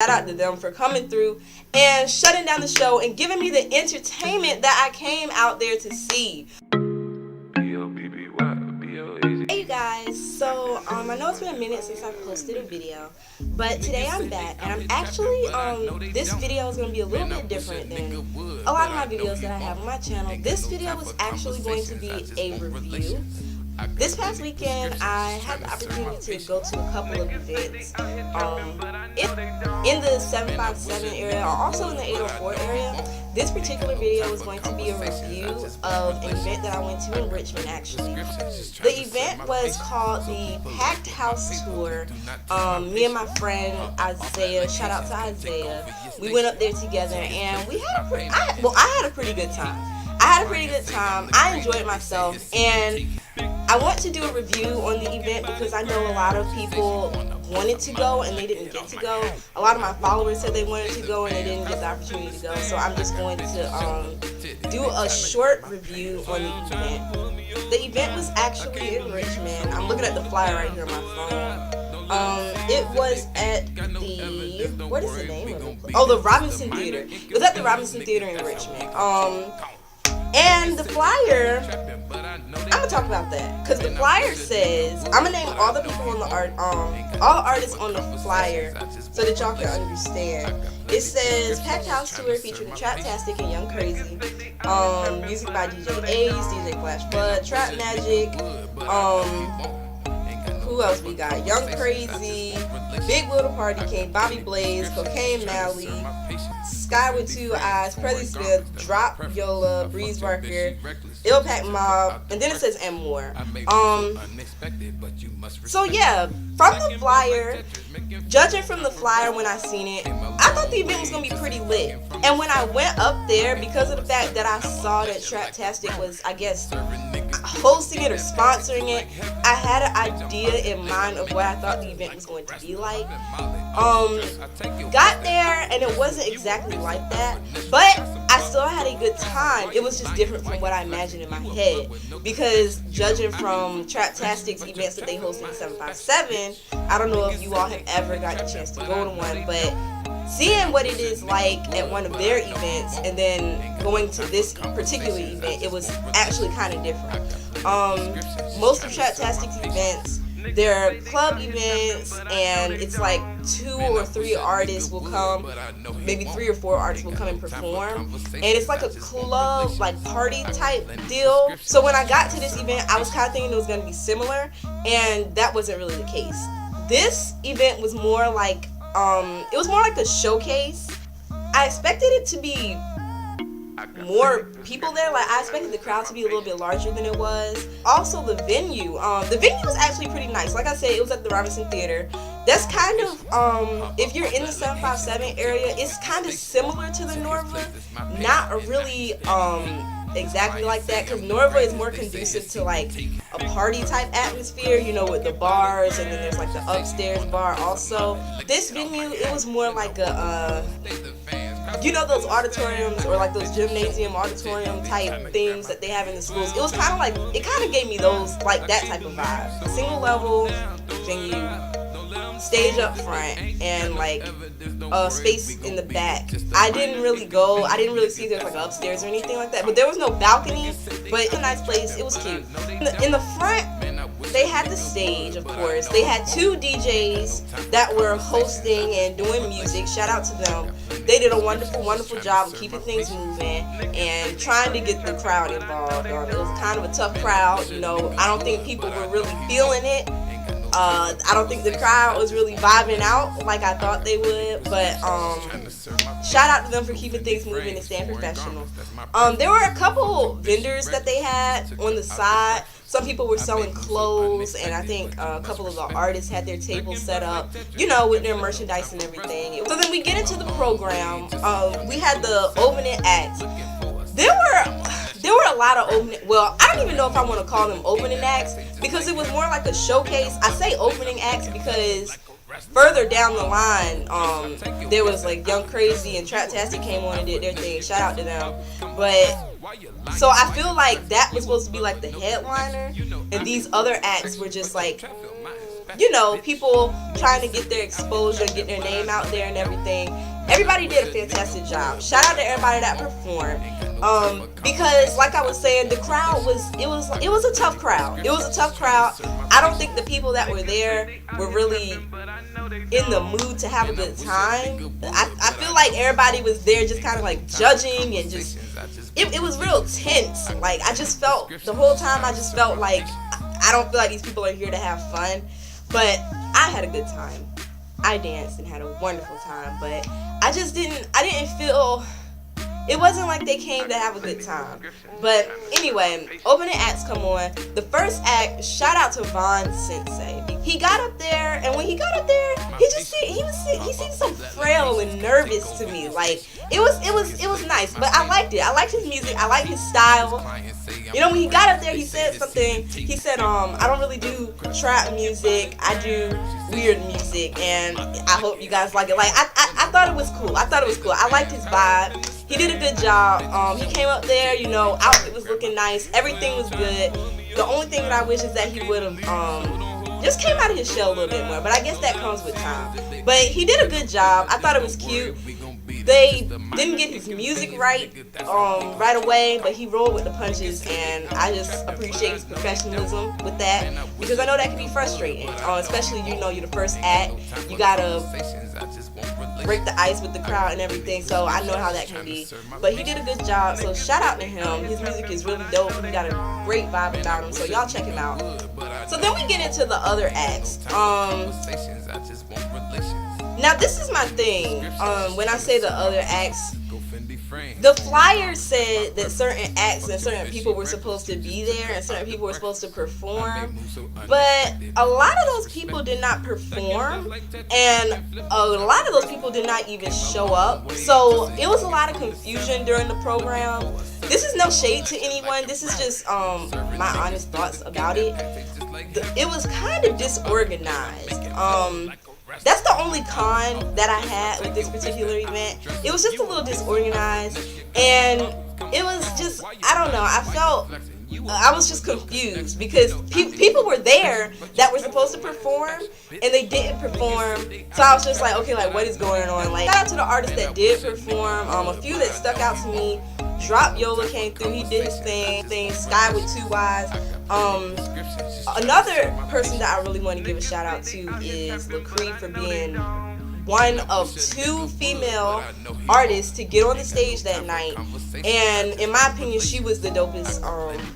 Shout out to them for coming through and shutting down the show and giving me the entertainment that I came out there to see. Hey you guys, so I know it's been a minute since I posted a video, but today I'm back, and I'm actually, this video is going to be a little bit different than a lot of my videos that I have on my channel. This video was actually going to be a review. This past weekend, I had the opportunity to go to a couple of events in the 757 area, or also in the 804 area. This particular video is going to be a review of an event that I went to in Richmond, actually. The event was called the Packed House Tour. Me and my friend Isaiah, shout out to Isaiah, we went up there together, and we had I had a pretty good time. I enjoyed myself, and I want to do a review on the event because I know a lot of people wanted to go and they didn't get to go. A lot of my followers said they wanted to go and they didn't get the opportunity to go. So I'm just going to do a short review on the event. The event was actually in Richmond. I'm looking at the flyer right here on my phone. It was at the, what is the name of it? Oh, the Robinson Theater. It was at the Robinson Theater in Richmond. And the flyer, I'm gonna talk about that because the flyer says, I'm gonna name all the people on the all the artists on the flyer so that y'all can understand. It says Packed House Tour featuring Traptastic and Young Crazy. Music by DJ Ace, DJ Flash Bud, Trap Magic. Who else we got? Young Crazy, Big Little Party King, Bobby Blaze, Cocaine Mally, Sky with Two Eyes, Prezi Smith, Drop Yola, Breeze Barker, Ill Pack Mob, and then it says and more. So yeah, from the flyer, judging from the flyer when I seen it, I thought the event was gonna be pretty lit. And when I went up there, because of the fact that I saw that Traptastic was, I guess, hosting it or sponsoring it, I had an idea in mind of what I thought the event was going to be like. Got there and it wasn't exactly like that, but I still had a good time. It was just different from what I imagined in my head, because judging from Traptastic's events that they host in 757, I don't know if you all have ever got the chance to go to one, but seeing what it is like at one of their events and then going to this particular event, it was actually kind of different. Most of Traptastic's events, they're club events, and it's like 2 or 3 artists will come, maybe 3 or 4 artists will come and perform, and it's like a club, like party type deal. So when I got to this event, I was kind of thinking it was going to be similar, and that wasn't really the case. This event was more like, it was more like a showcase. I expected it to be more people there. Like, I expected the crowd to be a little bit larger than it was. Also, the venue was actually pretty nice. Like I said, it was at the Robinson Theater. That's kind of, if you're in the 757 area, it's kind of similar to the Norva. Not really exactly like that, because Norva is more conducive to like a party type atmosphere, you know, with the bars, and then there's like the upstairs bar also. This venue, it was more like a you know, those auditoriums or like those gymnasium auditorium type things that they have in the schools. It was kind of like, it kind of gave me those, like that type of vibe. Single level venue, stage up front, and like space in the back. I didn't really see if there was like upstairs or anything like that, but there was no balcony, but it's a nice place. It was cute. In the front, they had the stage, of course. They had 2 DJs that were hosting and doing music. Shout out to them. They did a wonderful, wonderful job of keeping things moving and trying to get the crowd involved. It was kind of a tough crowd, you know. I don't think people were really feeling it. I don't think the crowd was really vibing out like I thought they would, but shout out to them for keeping things moving and staying professional. There were a couple vendors that they had on the side. Some people were selling clothes, and I think a couple of the artists had their tables set up, you know, with their merchandise and everything. So then we get into the program. We had the opening acts. There were a lot of opening, well, I don't even know if I want to call them opening acts, because it was more like a showcase. I say opening acts because further down the line, there was like Young Crazy and Traptastic came on and did their thing. Shout out to them. But so I feel like that was supposed to be like the headliner, and these other acts were just like you know, people trying to get their exposure, get their name out there and everything. Everybody did a fantastic job. Shout out to everybody that performed. Because like I was saying, the crowd it was a tough crowd. It was a tough crowd. I don't think the people that were there were really in the mood to have a good time. I feel like everybody was there just kind of like judging and just it was real tense. Like I just felt the whole time, I just felt like I don't feel like these people are here to have fun. But I had a good time. I danced and had a wonderful time, but I didn't feel, it wasn't like they came to have a good time. But anyway, opening acts come on. The first act, shout out to Von Sensei. He got up there, and when he got up there, he seemed so frail and nervous to me. Like it was nice, but I liked it. I liked his music. I liked his style. You know, when he got up there, he said something. He said, I don't really do trap music. I do weird music, and I hope you guys like it. Like I thought it was cool. I liked his vibe. He did a good job. He came up there, you know, outfit was looking nice. Everything was good. The only thing that I wish is that he would have just came out of his shell a little bit more. But I guess that comes with time. But he did a good job. I thought it was cute. They didn't get his music right away, but he rolled with the punches, and I just appreciate his professionalism with that, because I know that can be frustrating, especially, you know, you're the first act, you gotta break the ice with the crowd and everything, so I know how that can be. But he did a good job, so shout out to him. His music is really dope. He got a great vibe about him, so y'all check him out. So then we get into the other acts. Now this is my thing. When I say the other acts, the flyer said that certain acts and certain people were supposed to be there and certain people were supposed to perform, but a lot of those people did not perform, and a lot of those people did not even show up. So it was a lot of confusion during the program. This is no shade to anyone. This is just my honest thoughts about it. It was kind of disorganized. That's the only con that I had with this particular event. It was just a little disorganized, and it was just, I don't know, I was just confused, because people were there that were supposed to perform, and they didn't perform, so I was just like, okay, like, what is going on? Like, shout out to the artists that did perform. A few that stuck out to me. Drop Yola came through, he did his thing, Sky with 2 Y's. Another person that I really want to give a shout out to is LaCree for being one of 2 female artists to get on the stage that night, and in my opinion, she was the dopest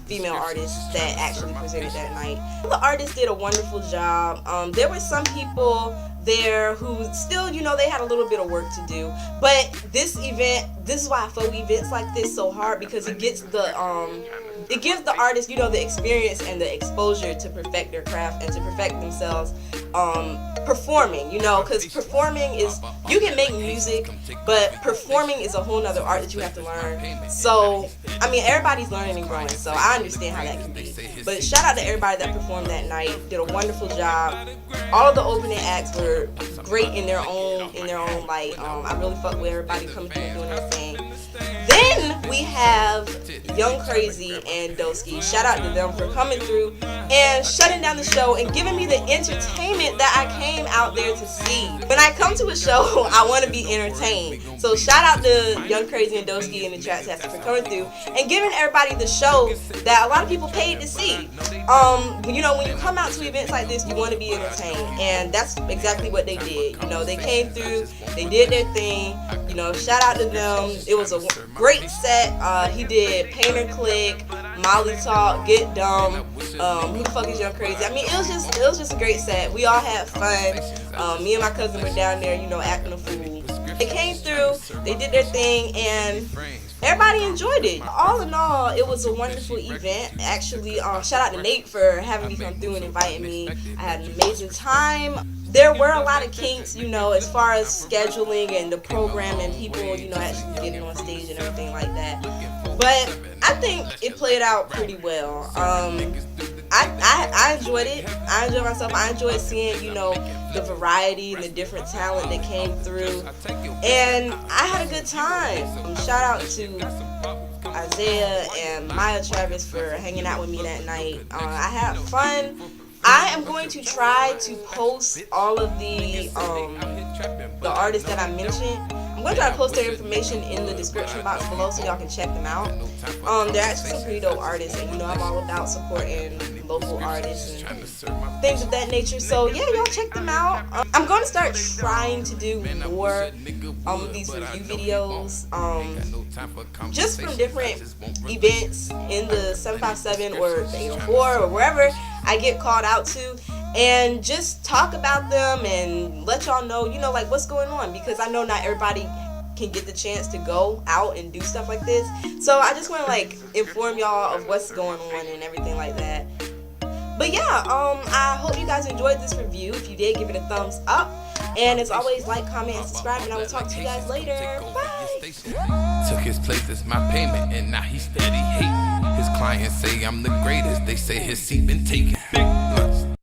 female artist that actually presented that night. The artists did a wonderful job. There were some people there who still, you know, they had a little bit of work to do, but this is why I feel events like this so hard, because it gives the artists, you know, the experience and the exposure to perfect their craft and to perfect themselves performing, you know, because performing is, you can make music, but performing is a whole nother art that you have to learn. So I mean, everybody's learning and growing, so I understand how that can be. But shout out to everybody that performed that night, did a wonderful job. All of the opening acts were great in their own light. I really fuck with everybody coming through and doing their thing. Then we have Young Crazy and Doski. Shout out to them for coming through and shutting down the show and giving me the entertainment that I came out there to see. When I come to a show, I want to be entertained. So shout out to Young Crazy and Doski and the Chat Tastic for coming through and giving everybody the show that a lot of people paid to see. You know, when you come out to events like this, you want to be entertained, and that's exactly what they did. You know, they came through, they did their thing. You know, shout out to them. It was a great set. He did Painter Click, Molly Talk, Get Dumb. Who the fuck is Young Crazy? I mean, it was just a great set. We all had fun. Me and my cousin were down there, you know, acting a fool. They came through, they did their thing, and everybody enjoyed it. All in all, it was a wonderful event. Actually, shout out to Nate for having me come through and inviting me. I had an amazing time. There were a lot of kinks, you know, as far as scheduling and the program and people, you know, actually getting on stage and everything like that. But I think it played out pretty well. I enjoyed it. I enjoyed myself. I enjoyed seeing, you know, the variety and the different talent that came through. And I had a good time. Shout out to Isaiah and Maya Travis for hanging out with me that night. I had fun. I am going to try to post all of the artists that I mentioned. I'm going to try to post their information in the description box below so y'all can check them out. They're actually some pretty dope artists, and you know I'm all about supporting local artists and things of that nature. So yeah, y'all check them out. I'm going to start trying to do more of these review videos, just from different events in the 757 or the 804 or wherever I get called out to, and just talk about them and let y'all know, you know, like what's going on, because I know not everybody can get the chance to go out and do stuff like this. So I just want to like inform y'all of what's going on and everything like that. But yeah, I hope you guys enjoyed this review. If you did, give it a thumbs up. And as always, like, comment, and subscribe, and I will talk to you guys later. Bye! Took his place as my payment, and now he steady hate. His clients say I'm the greatest, they say his seat been taken.